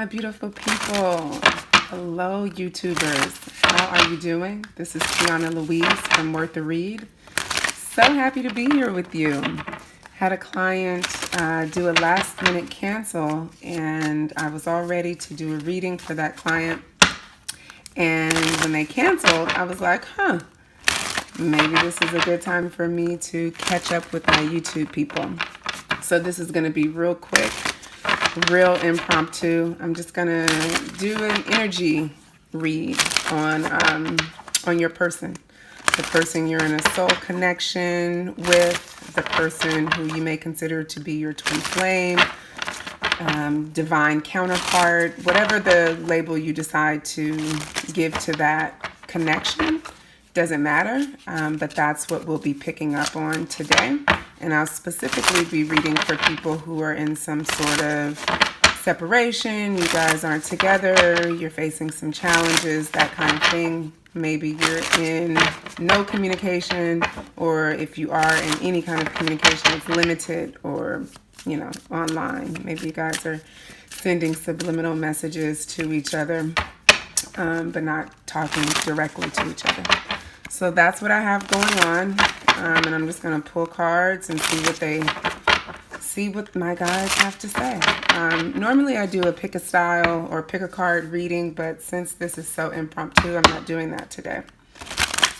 beautiful people. Hello, YouTubers. How are you doing? This is Tiana Louise from Worth a Read. So happy to be here with you. Had a client do a last minute cancel, and I was all ready to do a reading for that client. And when they canceled, I was like, maybe this is a good time for me to catch up with my YouTube people. So this is going to be real quick, real impromptu. I'm just going to do an energy read on your person. The person you're in a soul connection with, the person who you may consider to be your twin flame, divine counterpart, whatever the label you decide to give to that connection, doesn't matter, but that's what we'll be picking up on today. And I'll specifically be reading for people who are in some sort of separation, you guys aren't together, you're facing some challenges, that kind of thing. Maybe you're in no communication, or if you are in any kind of communication, it's limited or, online. Maybe you guys are sending subliminal messages to each other, but not talking directly to each other. So that's what I have going on, and I'm just going to pull cards and see what my guys have to say. Normally I do a pick a style or pick a card reading, but since this is so impromptu, I'm not doing that today.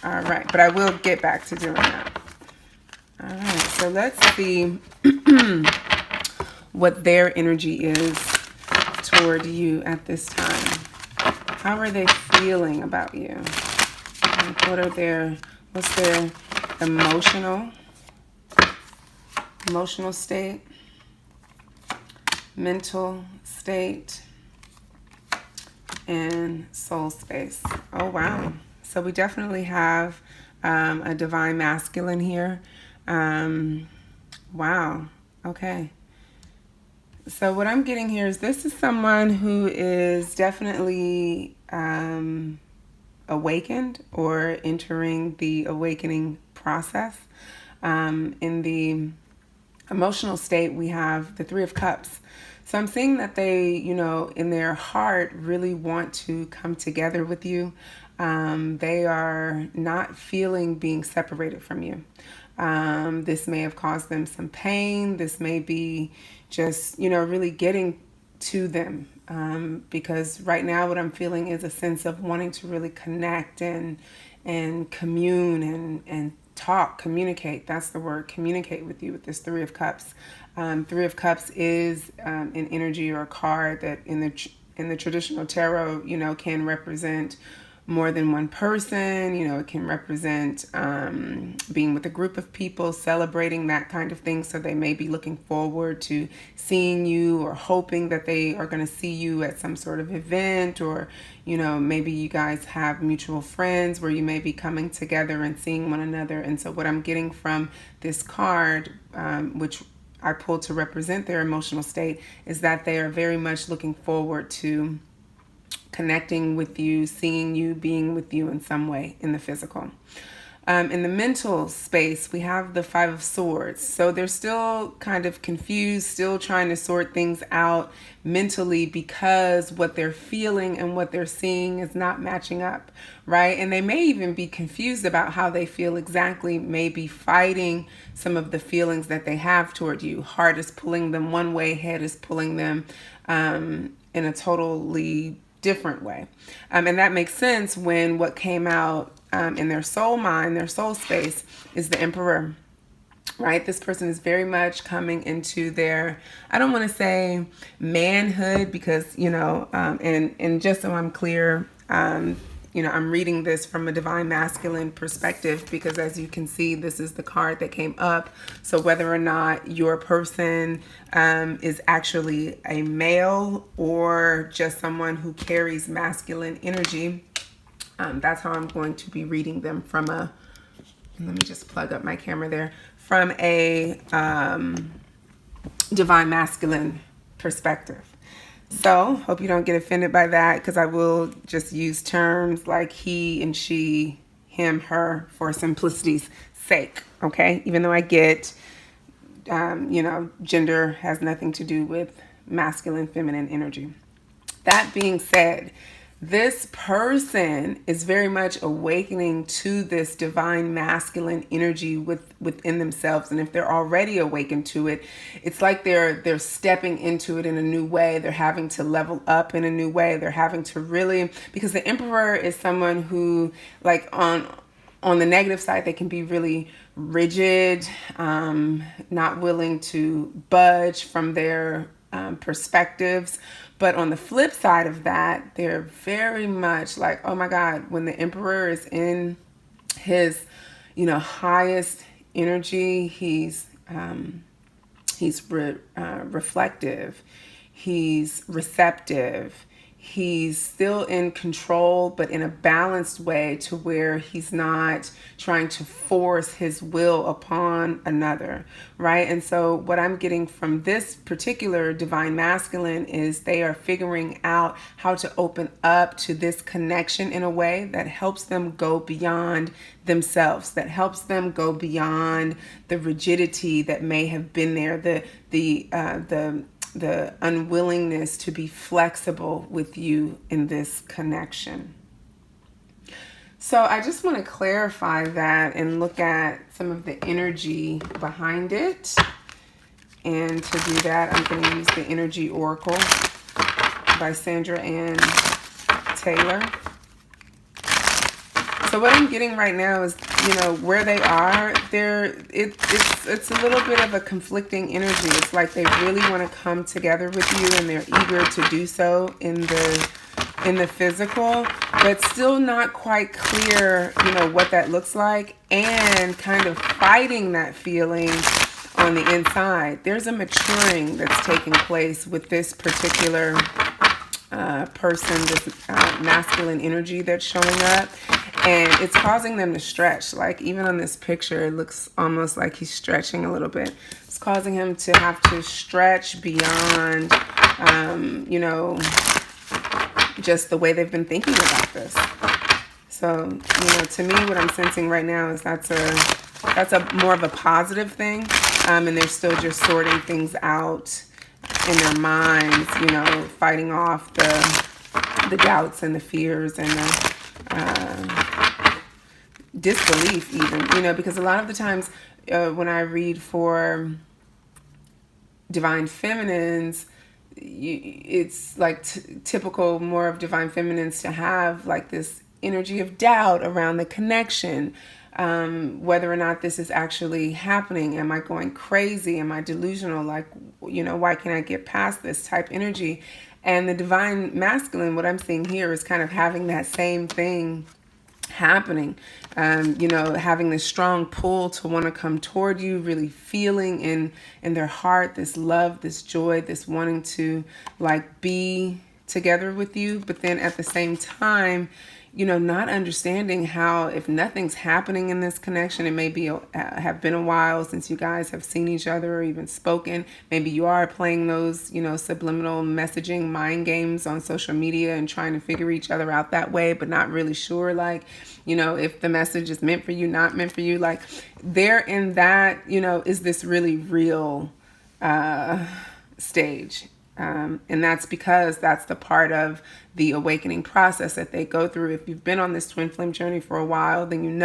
All right, but I will get back to doing that. All right, so let's see what their energy is toward you at this time. How are they feeling about you? What's their emotional state, mental state, and soul space? Oh, wow. So we definitely have a divine masculine here. Wow. Okay. So what I'm getting here is this is someone who is definitely awakened or entering the awakening process. In the emotional state, we have the Three of Cups. So I'm seeing that they, in their heart really want to come together with you. They are not feeling being separated from you. This may have caused them some pain. This may be just, really getting to them. Because right now what I'm feeling is a sense of wanting to really connect and commune and talk, communicate. That's the word, communicate with you with this Three of Cups. Three of Cups is an energy or a card that in the traditional tarot, can represent more than one person. It can represent being with a group of people, celebrating, that kind of thing. So they may be looking forward to seeing you or hoping that they are going to see you at some sort of event, or, maybe you guys have mutual friends where you may be coming together and seeing one another. And so what I'm getting from this card, which I pulled to represent their emotional state, is that they are very much looking forward to connecting with you, seeing you, being with you in some way in the physical. In the mental space, we have the Five of Swords. So they're still kind of confused, still trying to sort things out mentally because what they're feeling and what they're seeing is not matching up, right? And they may even be confused about how they feel exactly, maybe fighting some of the feelings that they have toward you. Heart is pulling them one way, head is pulling them in a totally different way. And that makes sense when what came out in their soul mind, their soul space, is the Emperor, right? This person is very much coming into their, I don't want to say manhood because, and just so I'm clear, I'm reading this from a divine masculine perspective because, as you can see, this is the card that came up. So whether or not your person is actually a male or just someone who carries masculine energy, that's how I'm going to be reading them from let me just plug up my camera there, from a divine masculine perspective. So hope you don't get offended by that, because I will just use terms like he and she, him, her, for simplicity's sake, okay? Even though I get, gender has nothing to do with masculine, feminine energy. That being said, this person is very much awakening to this divine masculine energy within themselves. And if they're already awakened to it, it's like they're stepping into it in a new way. They're having to level up in a new way. They're having to really, because the Emperor is someone who, like, on the negative side, they can be really rigid, not willing to budge from their perspectives. But on the flip side of that, they're very much like, oh my God, when the Emperor is in his, highest energy, he's reflective, he's receptive, he's still in control, but in a balanced way, to where he's not trying to force his will upon another, right? And so what I'm getting from this particular divine masculine is they are figuring out how to open up to this connection in a way that helps them go beyond themselves, that helps them go beyond the rigidity that may have been there, the unwillingness to be flexible with you in this connection. So I just want to clarify that and look at some of the energy behind it. And to do that, I'm going to use the Energy Oracle by Sandra Ann Taylor. So what I'm getting right now is, where they are, it's a little bit of a conflicting energy. It's like they really want to come together with you, and they're eager to do so in the physical, but still not quite clear, what that looks like, and kind of fighting that feeling on the inside. There's a maturing that's taking place with this particular person, this masculine energy that's showing up. And it's causing them to stretch. Like, even on this picture, it looks almost like he's stretching a little bit. It's causing him to have to stretch beyond, just the way they've been thinking about this. So, to me, what I'm sensing right now is that's a more of a positive thing. And they're still just sorting things out in their minds, fighting off the doubts and the fears and the disbelief even, because a lot of the times when I read for divine feminines, it's like typical more of divine feminines to have like this energy of doubt around the connection, whether or not this is actually happening. Am I going crazy? Am I delusional? Like, why can't I get past this type energy? And the divine masculine, what I'm seeing here, is kind of having that same thing happening, having this strong pull to want to come toward you, really feeling in their heart this love, this joy, this wanting to like be together with you, but then at the same time, not understanding how, if nothing's happening in this connection, it may be have been a while since you guys have seen each other or even spoken. Maybe you are playing those, subliminal messaging mind games on social media and trying to figure each other out that way, but not really sure, like, if the message is meant for you, not meant for you. Like, they're in that, is this really real stage? And that's because that's the part of the awakening process that they go through. If you've been on this twin flame journey for a while, then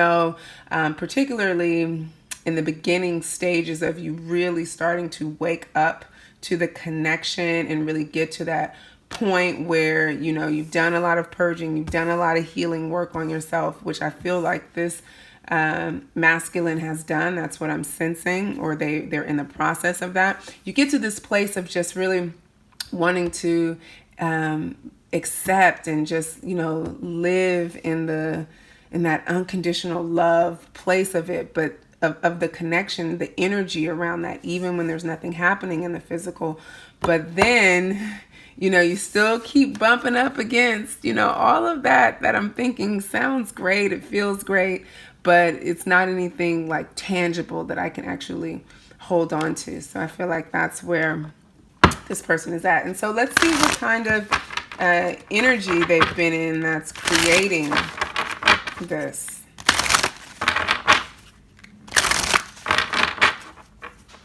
particularly in the beginning stages of you really starting to wake up to the connection and really get to that point where, you've done a lot of purging, you've done a lot of healing work on yourself, which I feel like this masculine has done. That's what I'm sensing, or they're in the process of that. You get to this place of just really wanting to accept and just live in that unconditional love place of it, but of the connection, the energy around that, even when there's nothing happening in the physical. But then you still keep bumping up against all of that I'm thinking sounds great, it feels great, but it's not anything like tangible that I can actually hold on to. So I feel like that's where this person is at. And so let's see what kind of energy they've been in that's creating this.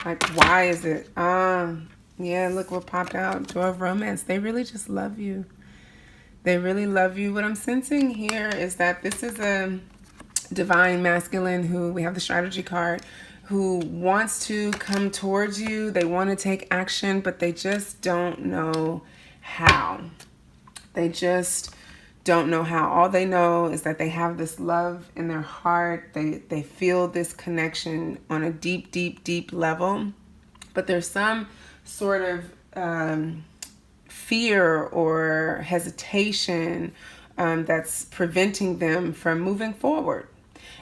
Like, why is it? Yeah, look what popped out. Door of Romance. They really just love you. They really love you. What I'm sensing here is that this is a divine masculine who, we have the strategy card, who wants to come towards you. They want to take action, but they just don't know how. They just don't know how. All they know is that they have this love in their heart. They feel this connection on a deep, deep, deep level. But there's some sort of fear or hesitation that's preventing them from moving forward.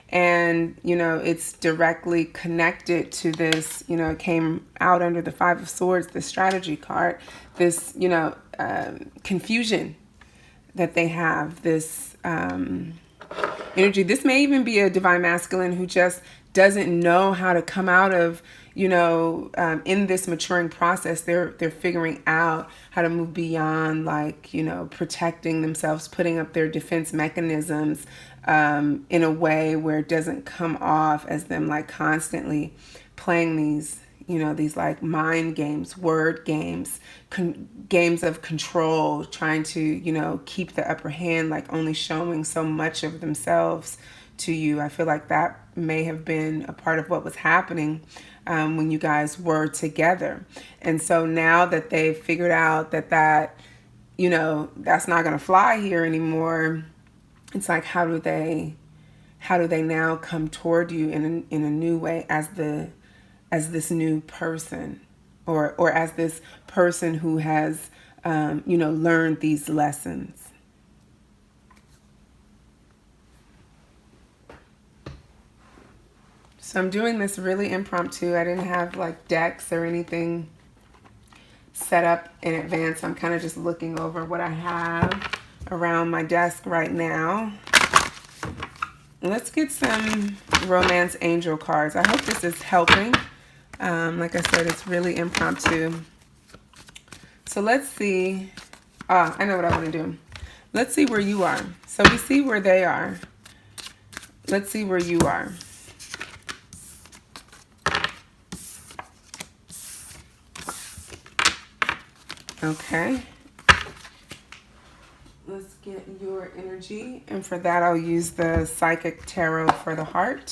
And, it's directly connected to this, it came out under the Five of Swords, the strategy card, this, confusion that they have, this energy. This may even be a divine masculine who just doesn't know how to come out of, in this maturing process. They're figuring out how to move beyond, protecting themselves, putting up their defense mechanisms in a way where it doesn't come off as them constantly playing these mind games, word games, games of control, trying to, keep the upper hand, only showing so much of themselves to you. I feel like that may have been a part of what was happening when you guys were together. And so now that they've figured out that that's not going to fly here anymore, it's how do they now come toward you in a new way as this new person, or as this person who has learned these lessons. So I'm doing this really impromptu. I didn't have decks or anything set up in advance. I'm kind of just looking over what I have around my desk right now. Let's get some romance angel cards. I hope this is helping. Like I said, it's really impromptu. So let's see. I know what I want to do. Let's see where you are. So we see where they are. Let's see where you are. Okay. Let's get your energy. And for that, I'll use the Psychic Tarot for the heart.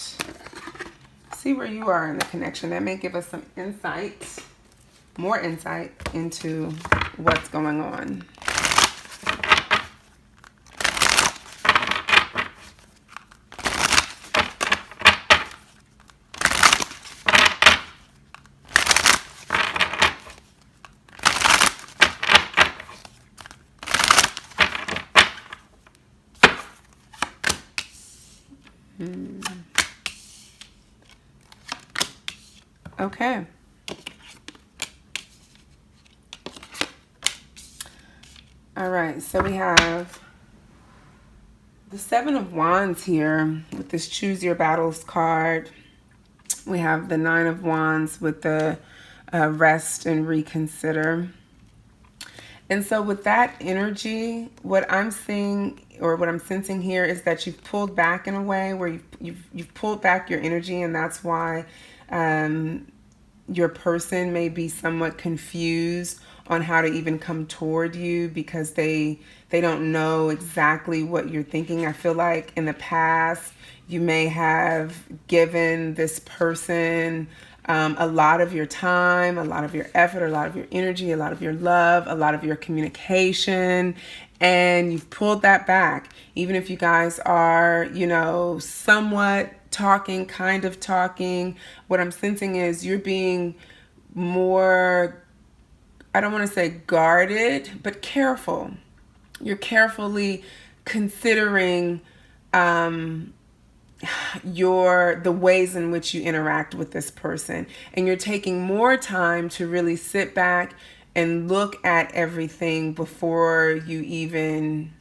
See where you are in the connection. That may give us some insight, more insight into what's going on. Okay. All right, so we have the Seven of Wands here with this Choose Your Battles card. We have the Nine of Wands with the Rest and Reconsider. And so with that energy, what I'm seeing or what I'm sensing here is that you've pulled back in a way where you've pulled back your energy, and that's why your person may be somewhat confused on how to even come toward you, because they don't know exactly what you're thinking. I feel like in the past you may have given this person a lot of your time, a lot of your effort, a lot of your energy, a lot of your love, a lot of your communication, and you've pulled that back. Even if you guys are, somewhat talking, kind of talking, what I'm sensing is you're being more, I don't want to say guarded, but careful. You're carefully considering the ways in which you interact with this person, and you're taking more time to really sit back and look at everything before you even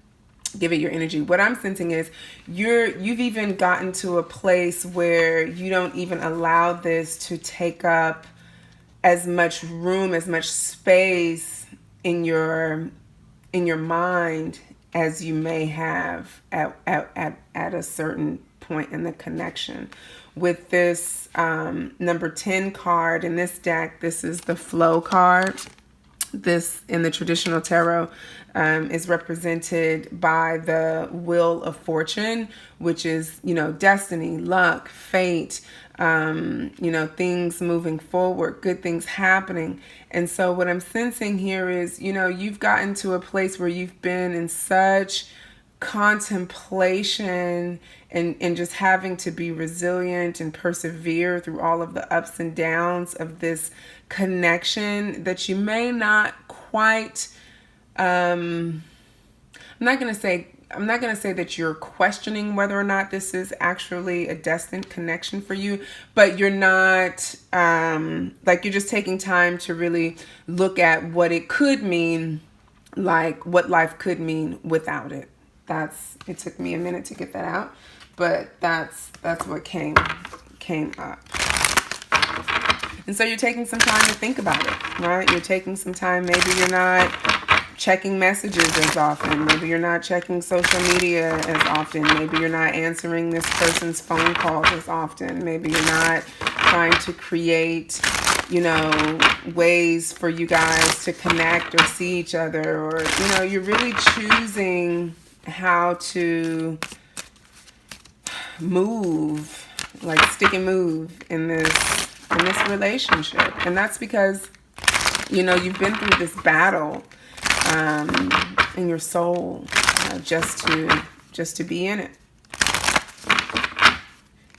give it your energy. What I'm sensing is you've even gotten to a place where you don't even allow this to take up as much room, as much space in your mind as you may have at a certain point in the connection. With this number 10 card in this deck, this is the flow card. This in the traditional tarot is represented by the wheel of fortune, which is, destiny, luck, fate, things moving forward, good things happening. And so what I'm sensing here is, you've gotten to a place where you've been in such contemplation and just having to be resilient and persevere through all of the ups and downs of this connection that you may not quite I'm not going to say that you're questioning whether or not this is actually a destined connection for you, but you're not like, you're just taking time to really look at what it could mean, like what life could mean without it. It took me a minute to get that out, but that's what came up. And so you're taking some time to think about it, right? You're taking some time. Maybe you're not checking messages as often. Maybe you're not checking social media as often. Maybe you're not answering this person's phone calls as often. Maybe you're not trying to create, ways for you guys to connect or see each other, or, you're really choosing how to move, like stick and move in this relationship. And that's because, you've been through this battle in your soul, just to be in it.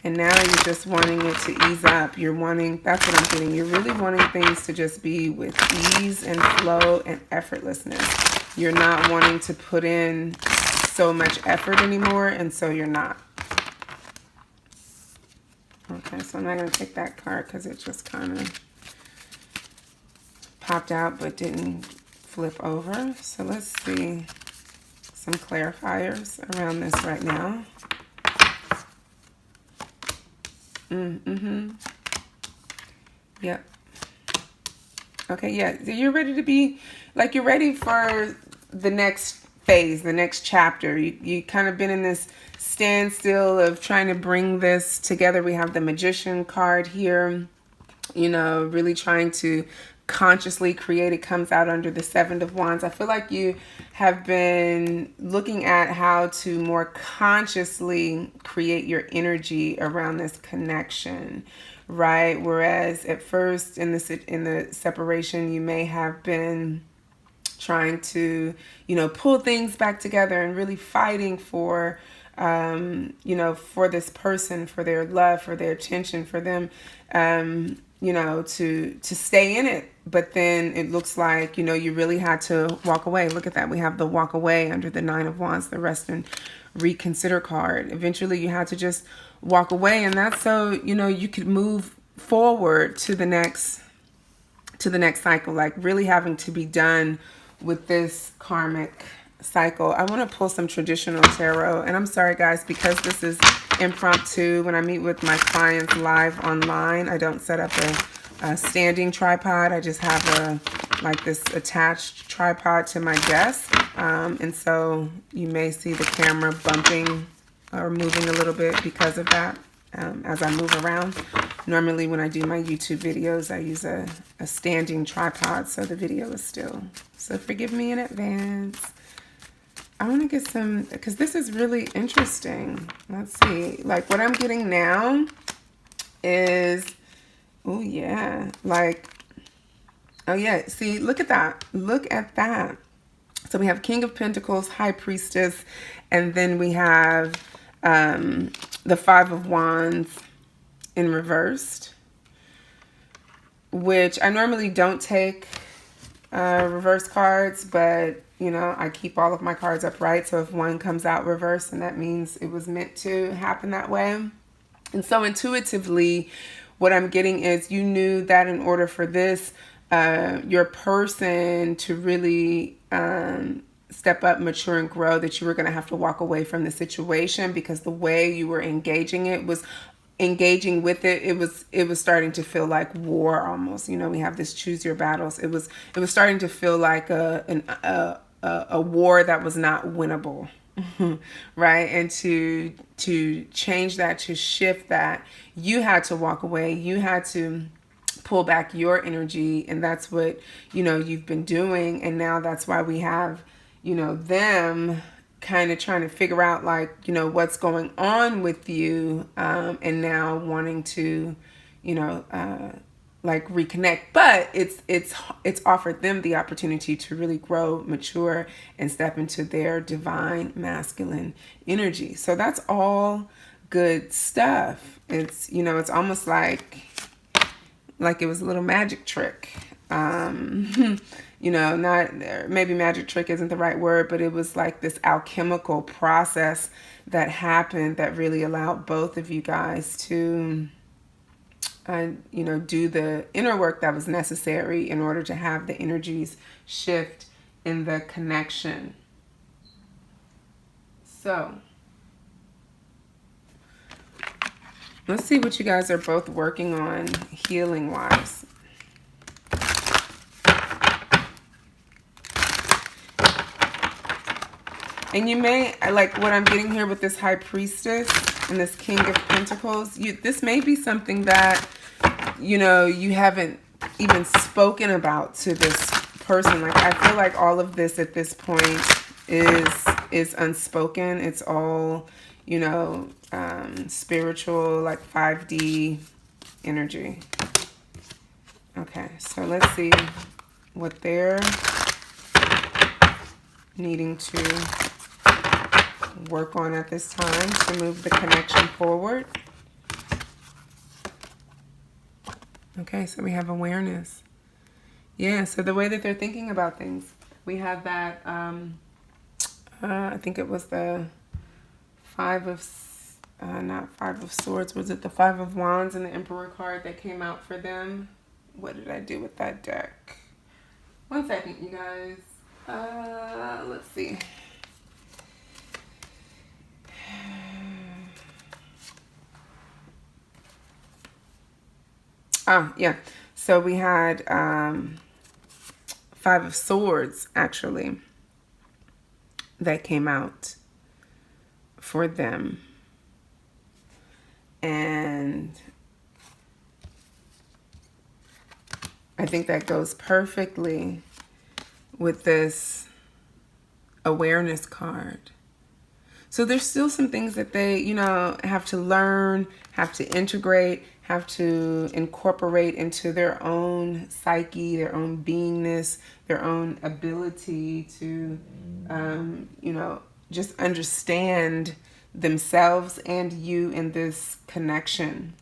And now you're just wanting it to ease up. That's what I'm getting. You're really wanting things to just be with ease and flow and effortlessness. You're not wanting to put in so much effort anymore, and so you're not. Okay, so I'm not going to take that card because it just kind of popped out but didn't flip over. So let's see some clarifiers around this right now. Yep. Okay, yeah. So you're ready to be, like, you're ready for the next phase, the next chapter. You kind of been in this standstill of trying to bring this together. We have the Magician card here, really trying to consciously create. It comes out under the Seven of Wands. I feel like you have been looking at how to more consciously create your energy around this connection, right? Whereas at first in the separation, you may have been trying to, pull things back together and really fighting for, for this person, for their love, for their attention, for them, to stay in it. But then it looks like, you really had to walk away. Look at that. We have the walk away under the Nine of Wands, the rest and reconsider card. Eventually you had to just walk away, and that's so, you could move forward to the next cycle, like really having to be done with this karmic cycle. I want to pull some traditional tarot, and I'm sorry guys, because this is impromptu. When I meet with my clients live online, I don't set up a standing tripod. I just have this attached tripod to my desk, and so you may see the camera bumping or moving a little bit because of that as I move around. Normally when I do my YouTube videos, I use a standing tripod, so the video is still. So forgive me in advance. I want to get some, because this is really interesting. Let's see. Like what I'm getting now is, oh yeah, see, look at that. Look at that. So we have King of Pentacles, High Priestess, and then we have the Five of Wands in reversed, which I normally don't take reverse cards, but I keep all of my cards upright. So if one comes out reversed, then that means it was meant to happen that way. And so intuitively, what I'm getting is you knew that in order for this, your person to really step up, mature, and grow, that you were going to have to walk away from the situation, because the way you were engaging with it, it was starting to feel like war almost. We have this choose your battles. It was starting to feel like a war that was not winnable, right? And to change that, to shift that, you had to walk away. You had to pull back your energy. And that's what, you've been doing. And now that's why we have, them kind of trying to figure out, like, what's going on with you, and now wanting to, like, reconnect. But it's offered them the opportunity to really grow, mature, and step into their divine masculine energy. So that's all good stuff. It's almost like it was a little magic trick. Not, maybe magic trick isn't the right word, but it was like this alchemical process that happened that really allowed both of you guys to, do the inner work that was necessary in order to have the energies shift in the connection. So let's see what you guys are both working on healing wise. And you may, like what I'm getting here with this High Priestess and this King of Pentacles, this may be something that, you haven't even spoken about to this person. Like, I feel like all of this at this point is unspoken. It's all, spiritual, like 5D energy. Okay, so let's see what they're needing to work on at this time to move the connection forward. Okay, so we have awareness. Yeah, so the way that they're thinking about things. We have that, I think it was the not Five of Swords, was it the Five of Wands and the Emperor card that came out for them? What did I do with that deck? One second, you guys. Let's see. Yeah. So we had Five of Swords, actually, that came out for them. And I think that goes perfectly with this awareness card. So there's still some things that they, have to learn, have to integrate, have to incorporate into their own psyche, their own beingness, their own ability to, just understand themselves and you in this connection.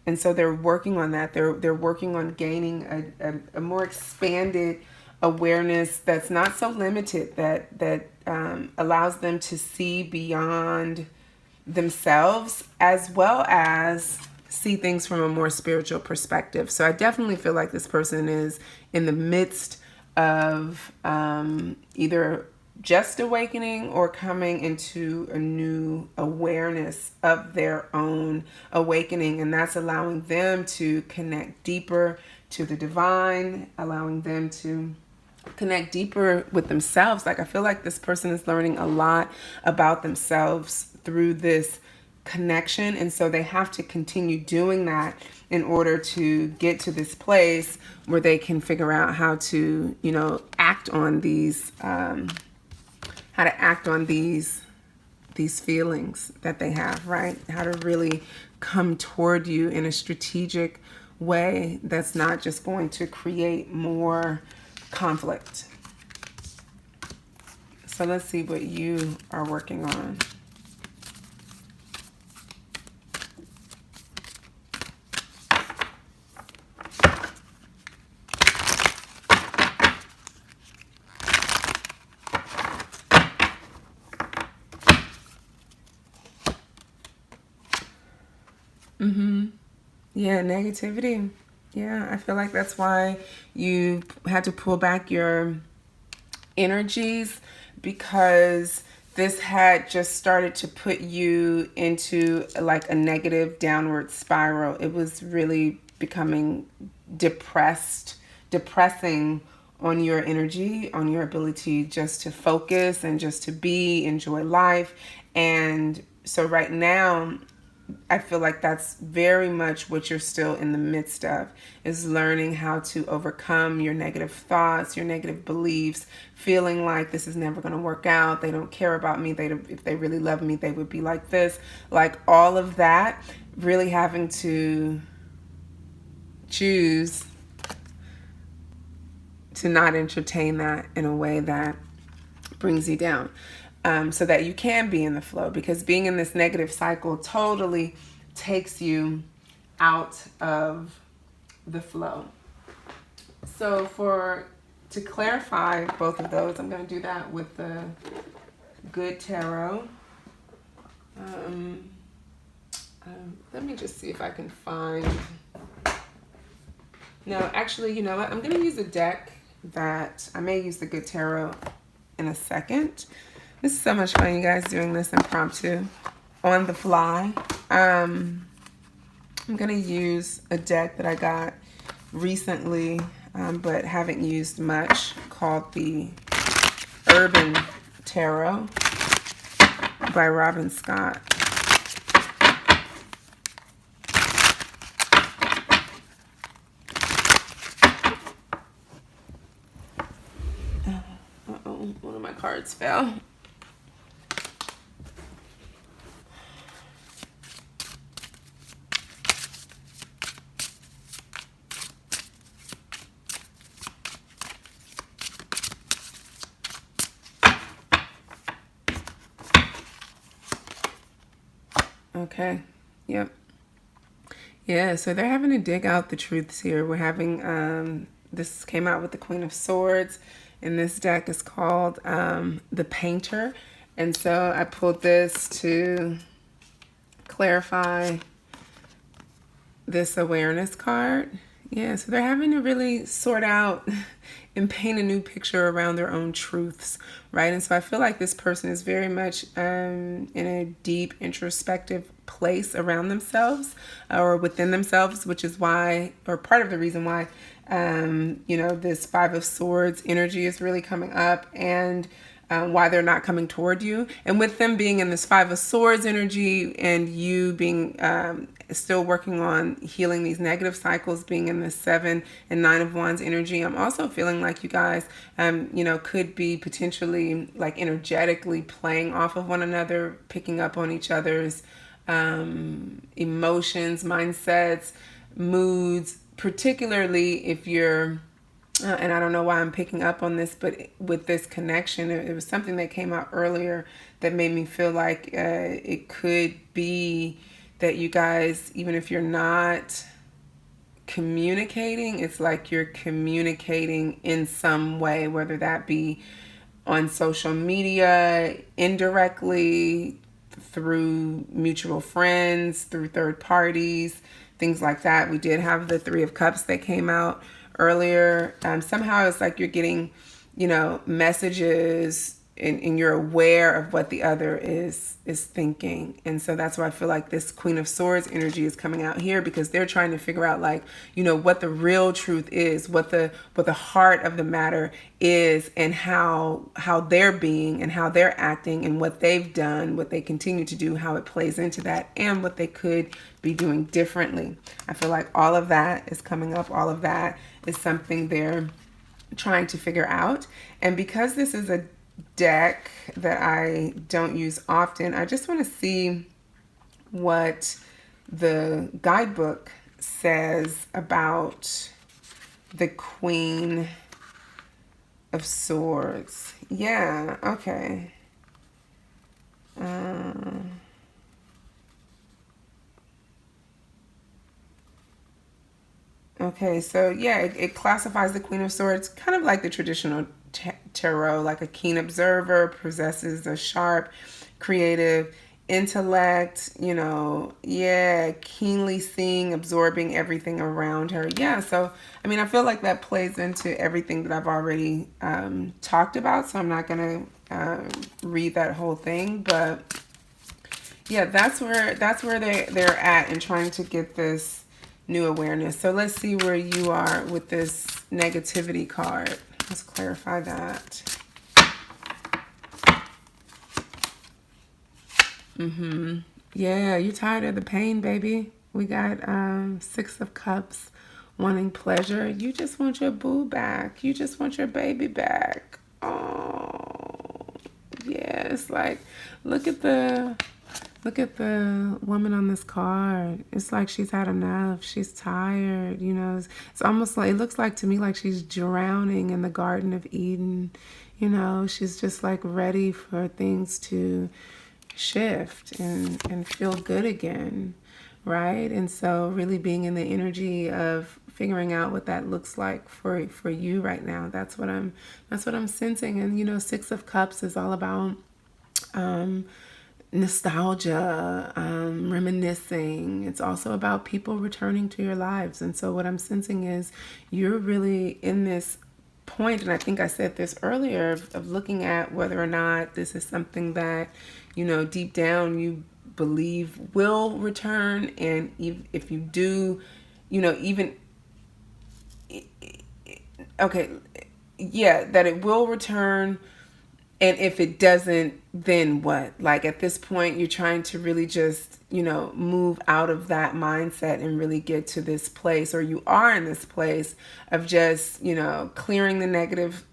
And so they're working on that. They're working on gaining a more expanded awareness that's not so limited, that allows them to see beyond themselves, as well as see things from a more spiritual perspective. So I definitely feel like this person is in the midst of either just awakening or coming into a new awareness of their own awakening. And that's allowing them to connect deeper to the divine, allowing them to connect deeper with themselves. Like, I feel like this person is learning a lot about themselves through this connection. And so they have to continue doing that in order to get to this place where they can figure out how to, act on these, these feelings that they have, right? How to really come toward you in a strategic way that's not just going to create more conflict. So let's see what you are working on. Yeah, negativity. Yeah, I feel like that's why you had to pull back your energies, because this had just started to put you into like a negative downward spiral. It was really becoming depressing on your energy, on your ability just to focus and just to be, enjoy life. And so right now, I feel like that's very much what you're still in the midst of, is learning how to overcome your negative thoughts, your negative beliefs, feeling like this is never going to work out. They don't care about me. If they really love me, they would be like this. Like all of that, really having to choose to not entertain that in a way that brings you down, so that you can be in the flow, because being in this negative cycle totally takes you out of the flow. So to clarify both of those, I'm going to do that with the Good Tarot. Let me just see if I can find... No, actually, you know what? I'm going to use a deck that I may use the Good Tarot in a second. This is so much fun, you guys, doing this impromptu on the fly. I'm going to use a deck that I got recently, but haven't used much, called the Urban Tarot by Robin Scott. Uh-oh, one of my cards fell. Okay. Yep. Yeah, so they're having to dig out the truths here. We're having, this came out with the Queen of Swords, and this deck is called The Painter. And so I pulled this to clarify this awareness card. Yeah, so they're having to really sort out and paint a new picture around their own truths, right? And so I feel like this person is very much in a deep introspective place around themselves or within themselves, which is why, or part of the reason why, you know, this Five of Swords energy is really coming up, and why they're not coming toward you. And with them being in this Five of Swords energy and you being still working on healing these negative cycles, being in the Seven and Nine of Wands energy, I'm also feeling like you guys, you know, could be potentially like energetically playing off of one another, picking up on each other's emotions, mindsets, moods, particularly if you're and I don't know why I'm picking up on this, but with this connection, it was something that came out earlier that made me feel like it could be that you guys, even if you're not communicating, it's like you're communicating in some way, whether that be on social media, indirectly, through mutual friends, through third parties, things like that. We did have the Three of Cups that came out earlier. Somehow it's like you're getting, you know, messages and you're aware of what the other is thinking. And so that's why I feel like this Queen of Swords energy is coming out here, because they're trying to figure out, like, you know, what the real truth is, what the heart of the matter is, and how they're being and how they're acting and what they've done, what they continue to do, how it plays into that, and what they could be doing differently. I feel like all of that is coming up. All of that is something they're trying to figure out. And because this is a deck that I don't use often, I just want to see what the guidebook says about the Queen of Swords. Yeah, okay. Okay, so yeah, it classifies the Queen of Swords kind of like the traditional tarot, like a keen observer, possesses a sharp, creative intellect, you know, yeah, keenly seeing, absorbing everything around her. Yeah, so, I mean, I feel like that plays into everything that I've already talked about, so I'm not going to read that whole thing, but yeah, that's where they're at in trying to get this new awareness. So let's see where you are with this negativity card. Let's clarify that. Yeah, you tired of the pain, baby. We got Six of Cups, wanting pleasure. You just want your boo back. You just want your baby back. Oh, yeah. It's like, look at the look at the woman on this card. It's like she's had enough. She's tired. You know, it's almost like, it looks like to me like she's drowning in the Garden of Eden. You know, she's just like ready for things to shift and feel good again, right? And so really being in the energy of figuring out what that looks like for you right now. That's what I'm sensing. And you know, Six of Cups is all about nostalgia, reminiscing. It's also about people returning to your lives. And so what I'm sensing is you're really in this point, and I think I said this earlier, of looking at whether or not this is something that, you know, deep down you believe will return. And if you do, you know, even, okay, yeah, that it will return. And if it doesn't, then what? Like at this point, you're trying to really just, you know, move out of that mindset and really get to this place, or you are in this place of just, you know, clearing the negative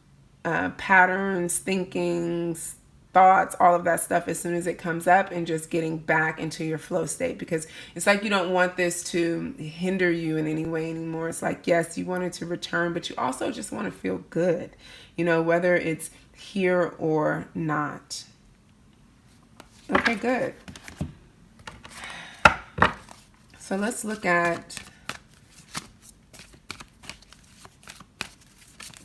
patterns, thinkings, thoughts, all of that stuff as soon as it comes up, and just getting back into your flow state, because it's like you don't want this to hinder you in any way anymore. It's like, yes, you want it to return, but you also just want to feel good, you know, whether it's here or not. Okay, good. So let's look at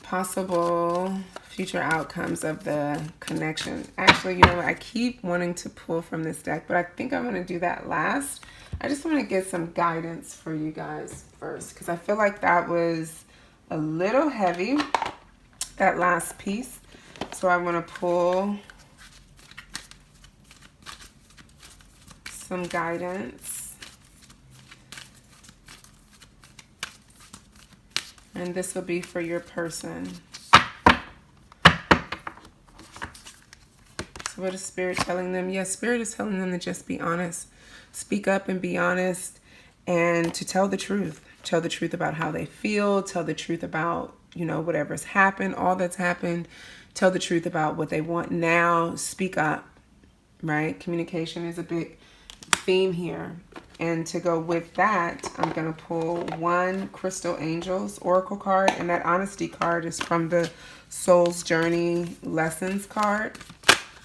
possible future outcomes of the connection. Actually, you know what? I keep wanting to pull from this deck, but I think I'm going to do that last. I just want to get some guidance for you guys first, because I feel like that was a little heavy, that last piece. So I want to pull some guidance. And this will be for your person. So what is Spirit telling them? Yes, Spirit is telling them to just be honest. Speak up and be honest, and to tell the truth. Tell the truth about how they feel. Tell the truth about, you know, whatever's happened, all that's happened. Tell the truth about what they want now. Speak up, right? Communication is a big theme here. And to go with that, I'm going to pull one Crystal Angels Oracle card. And that honesty card is from the Soul's Journey Lessons card.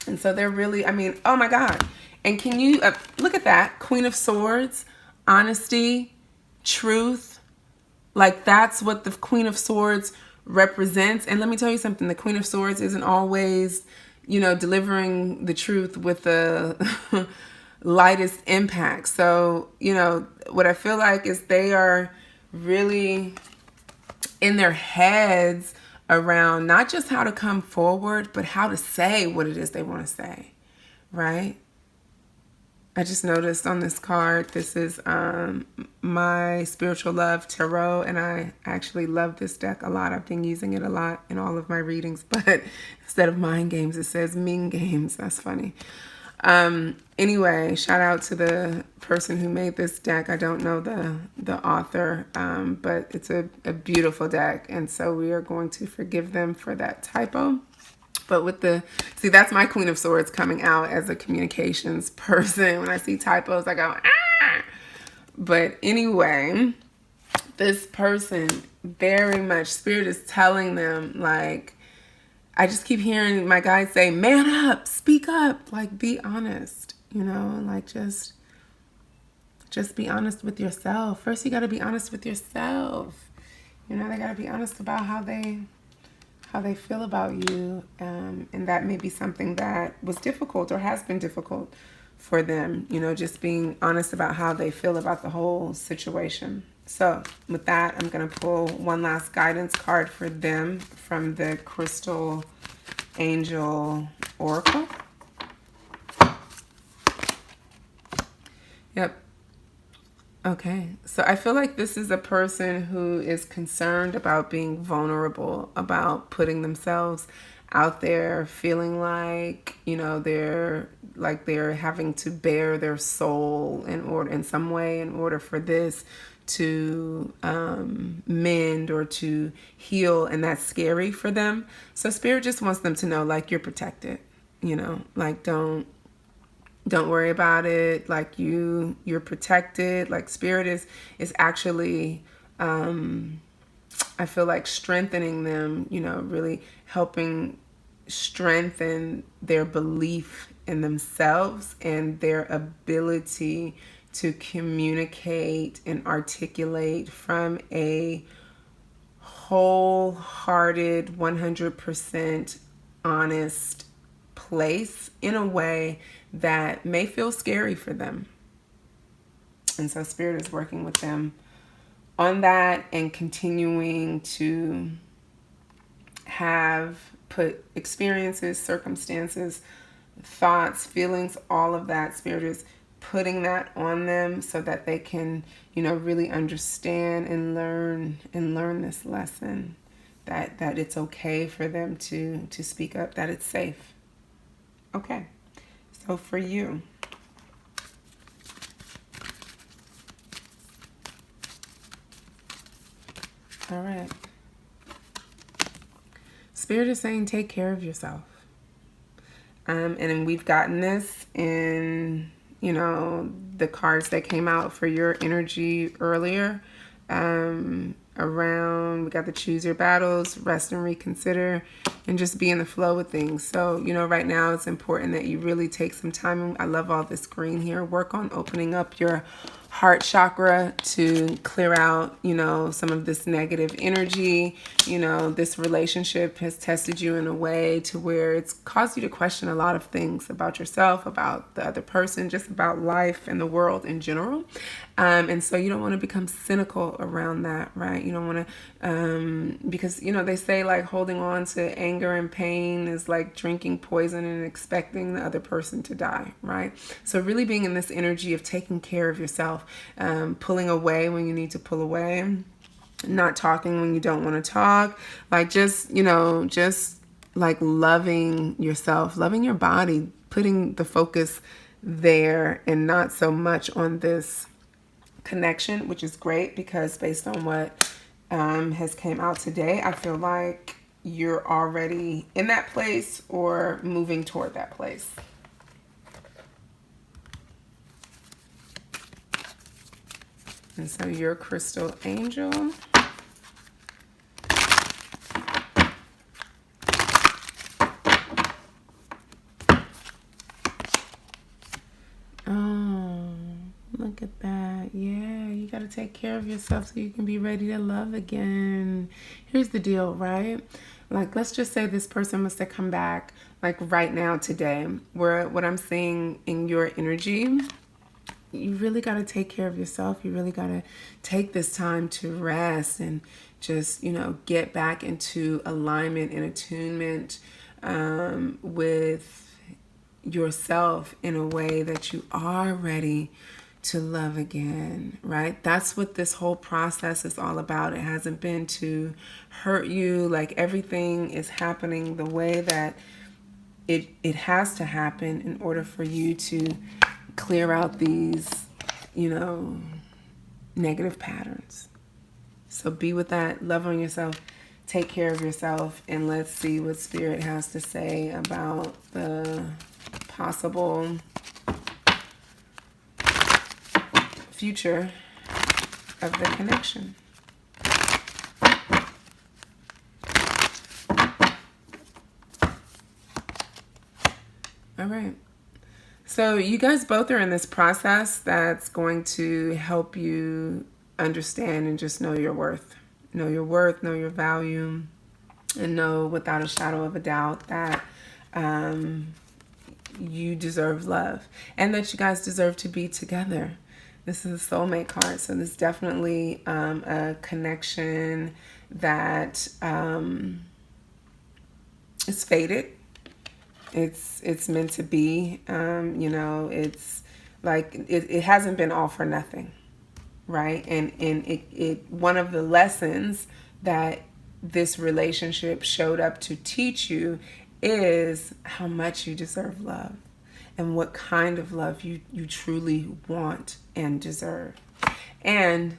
And so they're really, I mean, oh my God. And can you look at that? Queen of Swords, honesty, truth. Like that's what the Queen of Swords represents. And let me tell you something. The Queen of Swords isn't always, you know, delivering the truth with the lightest impact. So, you know, what I feel like is they are really in their heads around not just how to come forward, but how to say what it is they want to say, right? I just noticed on this card, this is my Spiritual Love Tarot, and I actually love this deck a lot. I've been using it a lot in all of my readings, but instead of Mind Games, it says Ming Games. That's funny. Anyway, shout out to the person who made this deck. I don't know the author, but it's a beautiful deck, and so we are going to forgive them for that typo. But with see, that's my Queen of Swords coming out as a communications person. When I see typos, I go, ah! But anyway, this person, very much, Spirit is telling them, like, I just keep hearing my guys say, man up, speak up, like, be honest, you know, like, just be honest with yourself. First, you got to be honest with yourself. You know, they got to be honest about how they feel about you, and that may be something that was difficult or has been difficult for them, you know, just being honest about how they feel about the whole situation. So with that, I'm going to pull one last guidance card for them from the Crystal Angel Oracle. Yep. Okay, so I feel like this is a person who is concerned about being vulnerable, about putting themselves out there, feeling like, you know, they're like they're having to bare their soul in some way in order for this to mend or to heal, and that's scary for them. So Spirit just wants them to know, like, you're protected, like don't worry about it. Like you're protected. Like Spirit is actually, I feel like strengthening them, really helping strengthen their belief in themselves and their ability to communicate and articulate from a wholehearted, 100% honest place in a way that may feel scary for them. And so Spirit is working with them on that and continuing to put experiences, circumstances, thoughts, feelings, all of that. Spirit is putting that on them so that they can, really understand and learn this lesson, that it's okay for them to speak up, that it's safe. Okay. So for you, all right. Spirit is saying, take care of yourself. And we've gotten this in, the cards that came out for your energy earlier. Around, we got the choose your battles, rest and reconsider, and just be in the flow with things. So, right now it's important that you really take some time. I love all this green here. Work on opening up your heart chakra to clear out, some of this negative energy. This relationship has tested you in a way to where it's caused you to question a lot of things about yourself, about the other person, just about life and the world in general. And so you don't want to become cynical around that, right? You don't want to, because, they say like holding on to anger and pain is like drinking poison and expecting the other person to die, right? So really being in this energy of taking care of yourself, pulling away when you need to pull away, not talking when you don't want to talk, like just like loving yourself, loving your body, putting the focus there and not so much on this connection, which is great because based on what has came out today, I feel like you're already in that place or moving toward that place. And so your crystal angel. Oh, look at that. Yeah, you got to take care of yourself so you can be ready to love again. Here's the deal, right? Like, let's just say this person must have come back, like right now, today, where what I'm seeing in your energy, you really got to take care of yourself. You really got to take this time to rest and just, get back into alignment and attunement with yourself in a way that you are ready to love again, right? That's what this whole process is all about. It hasn't been to hurt you. Like everything is happening the way that it has to happen in order for you to clear out these, negative patterns. So be with that, love on yourself, take care of yourself, and let's see what Spirit has to say about the possible future of the connection. All right. So you guys both are in this process that's going to help you understand and just know your worth. Know your worth, know your value, and know without a shadow of a doubt that you deserve love and that you guys deserve to be together. This is a soulmate card, so this is definitely a connection that is fated. It's meant to be. It's like it hasn't been all for nothing, right? And it one of the lessons that this relationship showed up to teach you is how much you deserve love and what kind of love you truly want and deserve. And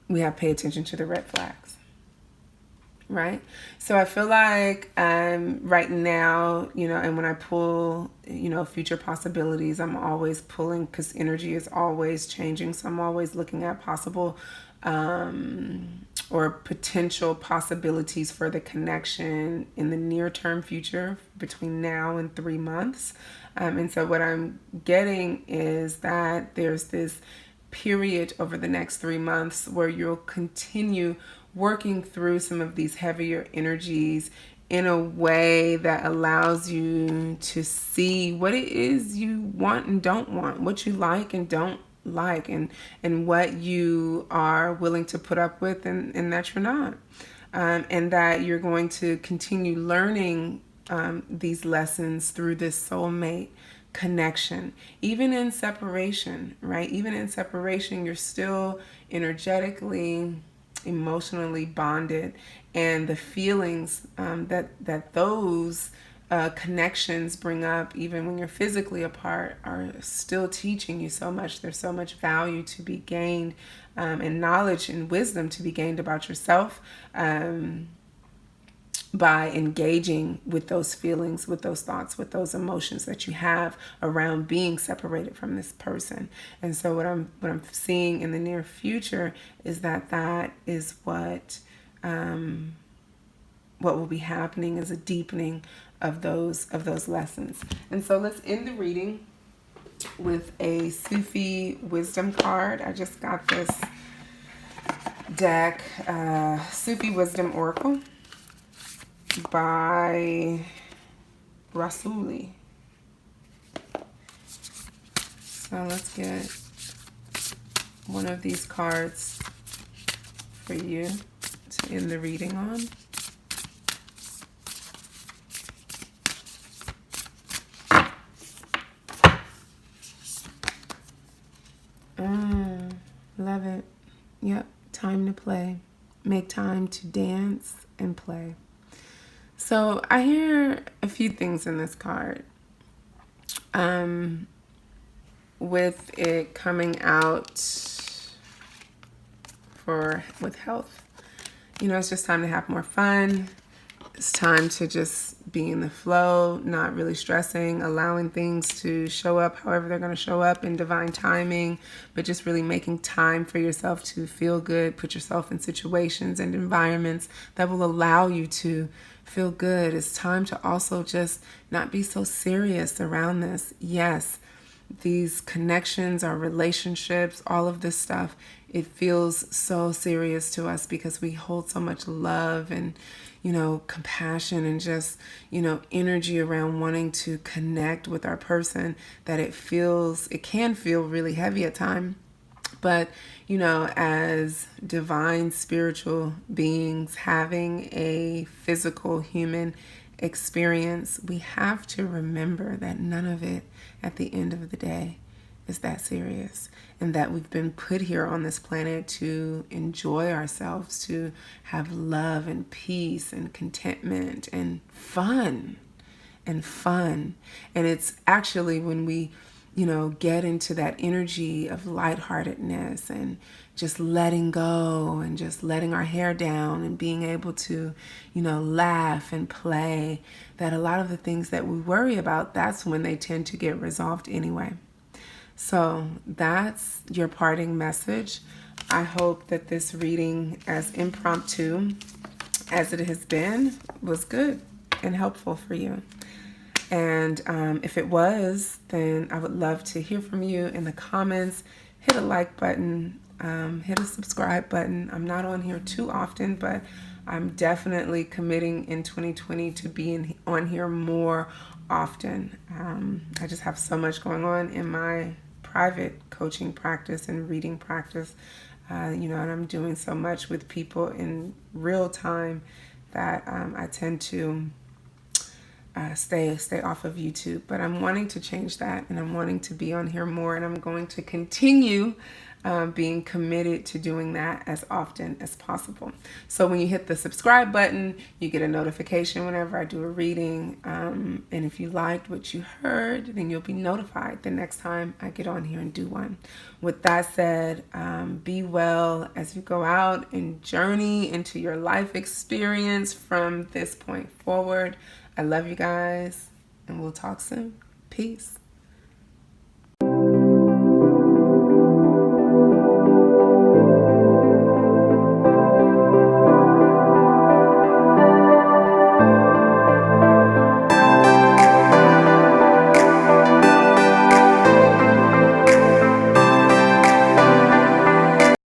we have to pay attention to the red flags, right? So I feel like right now, and when I pull, future possibilities, I'm always pulling because energy is always changing. So I'm always looking at possible or potential possibilities for the connection in the near term future between now and 3 months. And so what I'm getting is that there's this period over the next 3 months where you'll continue working through some of these heavier energies in a way that allows you to see what it is you want and don't want, what you like and don't like, and what you are willing to put up with and that you're not. And that you're going to continue learning these lessons through this soulmate connection. Even in separation, right? Even in separation, you're still energetically, emotionally bonded, and the feelings that those connections bring up, even when you're physically apart, are still teaching you so much. There's so much value to be gained, and knowledge and wisdom to be gained about yourself, by engaging with those feelings, with those thoughts, with those emotions that you have around being separated from this person. And so what I'm seeing in the near future is that is what will be happening, is a deepening of those lessons. And so let's end the reading with a Sufi wisdom card. I just got this deck, Sufi Wisdom Oracle by Rasuli. So let's get one of these cards for you to end the reading on. Love it. Yep, time to play. Make time to dance and play. So I hear a few things in this card. With it coming out with health. It's just time to have more fun. It's time to just be in the flow, not really stressing, allowing things to show up however they're going to show up in divine timing, but just really making time for yourself to feel good, put yourself in situations and environments that will allow you to feel good. It's time to also just not be so serious around this. Yes, these connections, our relationships, all of this stuff, it feels so serious to us because we hold so much love and, compassion and just, energy around wanting to connect with our person, that it can feel really heavy at times. But, as divine spiritual beings having a physical human experience, we have to remember that none of it at the end of the day is that serious, and that we've been put here on this planet to enjoy ourselves, to have love and peace and contentment and fun. And it's actually when we get into that energy of lightheartedness and just letting go and just letting our hair down and being able to, laugh and play, that a lot of the things that we worry about, that's when they tend to get resolved anyway. So that's your parting message. I hope that this reading, as impromptu as it has been, was good and helpful for you. And if it was, then I would love to hear from you in the comments. Hit a like button, hit a subscribe button. I'm not on here too often, but I'm definitely committing in 2020 to being on here more often. I just have so much going on in my private coaching practice and reading practice, and I'm doing so much with people in real time that I tend to stay off of YouTube. But I'm wanting to change that, and I'm wanting to be on here more, and I'm going to continue being committed to doing that as often as possible. So when you hit the subscribe button, you get a notification whenever I do a reading. And if you liked what you heard, then you'll be notified the next time I get on here and do one. With that said, be well as you go out and journey into your life experience from this point forward. I love you guys, and we'll talk soon. Peace.